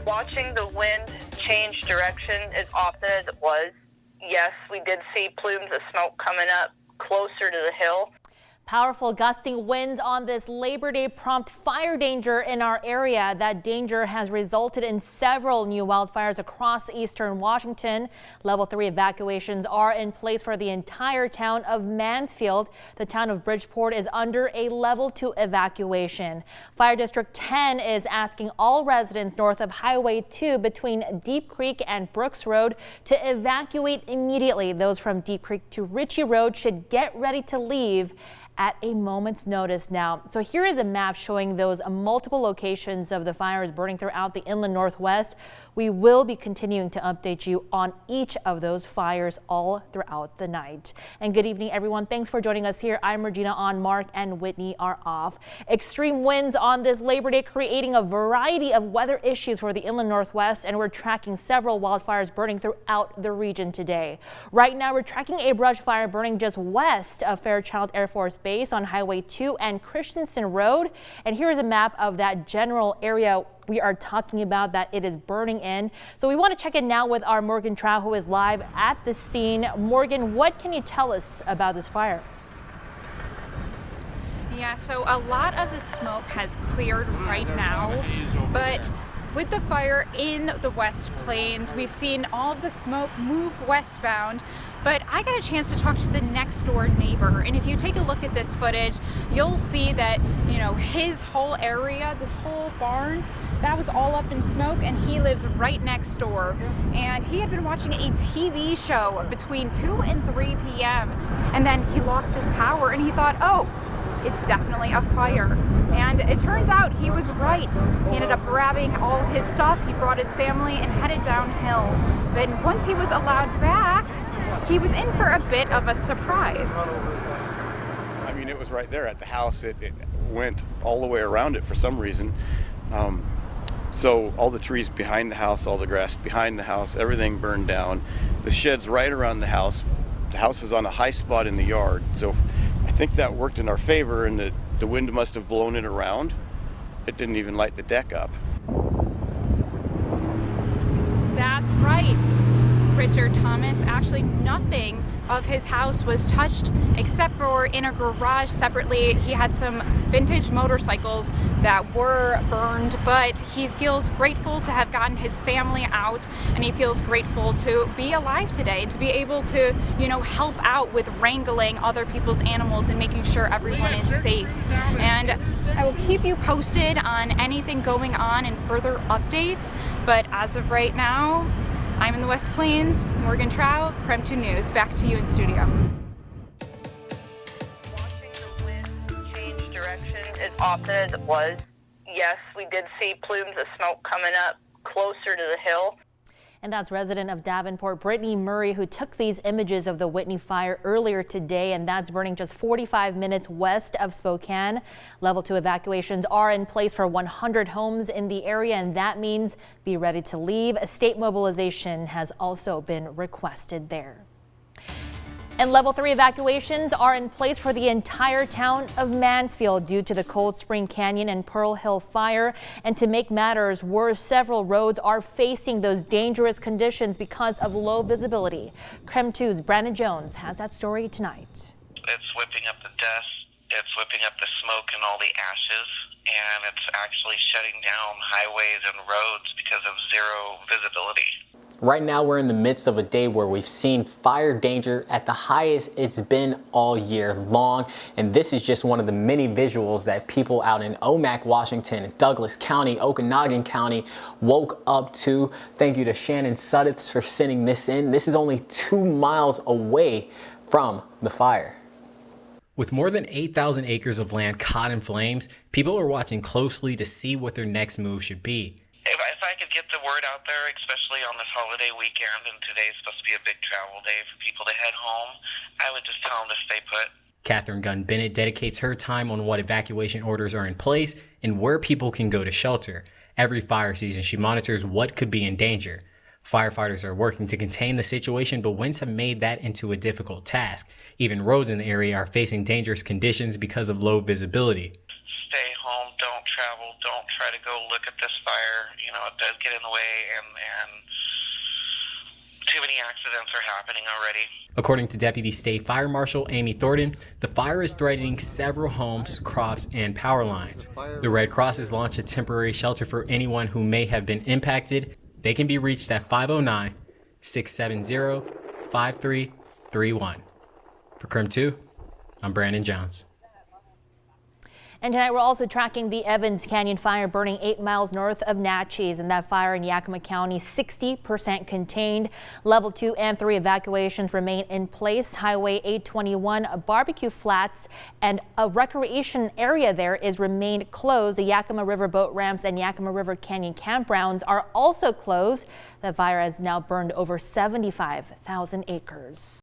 Watching the wind change direction as often as it was, yes, we did see plumes of smoke coming up closer to the hill. Powerful gusting winds on this Labor Day prompt fire danger in our area. That danger has resulted in several new wildfires across eastern Washington. Level 3 evacuations are in place for the entire town of Mansfield. The town of Bridgeport is under a level 2 evacuation. Fire District 10 is asking all residents north of Highway 2 between Deep Creek and Brooks Road to evacuate immediately. Those from Deep Creek to Ritchie Road should get ready to leave at a moment's notice now. So here is a map showing those multiple locations of the fires burning throughout the inland northwest. We will be continuing to update you on each of those fires all throughout the night. And good evening, everyone. Thanks for joining us here. I'm Regina on. Mark and Whitney are off. Extreme winds on this Labor Day creating a variety of weather issues for the inland northwest, and we're tracking several wildfires burning throughout the region today. Right now, we're tracking a brush fire burning just west of Fairchild Air Force Base on Highway 2 and Christensen Road. And here is a map of that general area we are talking about that it is burning in. So we want to check in now with our Morgan Trout, who is live at the scene. Morgan, what can you tell us about this fire? Yeah, so a lot of the smoke has cleared right now, but with the fire in the West Plains, we've seen all of the smoke move westbound. But I got a chance to talk to the next door neighbor, and if you take a look at this footage, you'll see that, you know, his whole area, the whole barn, that was all up in smoke, and he lives right next door. And he had been watching a TV show between 2 and 3 p.m. and then he lost his power, and he thought, oh, it's definitely a fire. And it turns out he was right. He ended up grabbing all his stuff, he brought his family and headed downhill. Then once he was allowed back, he was in for a bit of a surprise. I mean, it was right there at the house. It went all the way around it for some reason. So all the trees behind the house, all the grass behind the house, everything burned down. The shed's right around the house. The house is on a high spot in the yard. So I think that worked in our favor, and the wind must have blown it around. It didn't even light the deck up. That's right, Richard Thomas. Actually, nothing of his house was touched except for in a garage separately. He had some vintage motorcycles that were burned, but he feels grateful to have gotten his family out, and he feels grateful to be alive today, to be able to, you know, help out with wrangling other people's animals and making sure everyone is safe. And I will keep you posted on anything going on and further updates, but as of right now, I'm in the West Plains. Morgan Trout, KREM 2 News. Back to you in studio. Watching the wind change direction as often as it was, yes, we did see plumes of smoke coming up closer to the hill. And that's resident of Davenport, Brittany Murray, who took these images of the Whitney fire earlier today, and that's burning just 45 minutes west of Spokane. Level 2 evacuations are in place for 100 homes in the area, and that means be ready to leave. A state mobilization has also been requested there. And level 3 evacuations are in place for the entire town of Mansfield due to the Cold Spring Canyon and Pearl Hill fire. And to make matters worse, several roads are facing those dangerous conditions because of low visibility. KREM 2's Brandon Jones has that story tonight. It's whipping up the dust, it's whipping up the smoke and all the ashes, and it's actually shutting down highways and roads because of zero visibility. Right now, we're in the midst of a day where we've seen fire danger at the highest it's been all year long. And this is just one of the many visuals that people out in Omak, Washington, Douglas County, Okanogan-County woke up to. Thank you to Shannon Suddeth for sending this in. This is only 2 miles away from the fire. With more than 8,000 acres of land caught in flames, people are watching closely to see what their next move should be. If I could get the word out there, especially on this holiday weekend, and today's supposed to be a big travel day for people to head home, I would just tell them to stay put. Catherine Gunn Bennett dedicates her time on what evacuation orders are in place and where people can go to shelter. Every fire season, she monitors what could be in danger. Firefighters are working to contain the situation, but winds have made that into a difficult task. Even roads in the area are facing dangerous conditions because of low visibility. Stay home, don't travel. Don't try to go look at this fire. You know, it does get in the way, and too many accidents are happening already. According to Deputy State Fire Marshal Amy Thornton, the fire is threatening several homes, crops, and power lines. The Red Cross has launched a temporary shelter for anyone who may have been impacted. They can be reached at 509-670-5331. For KRIM 2, I'm Brandon Jones. And tonight we're also tracking the Evans Canyon fire burning 8 miles north of Natchez, and that fire in Yakima County 60% contained. Level 2 and 3 evacuations remain in place. Highway 821, Barbecue Flats, and a recreation area there is remained closed. The Yakima River boat ramps and Yakima River Canyon campgrounds are also closed. The fire has now burned over 75,000 acres.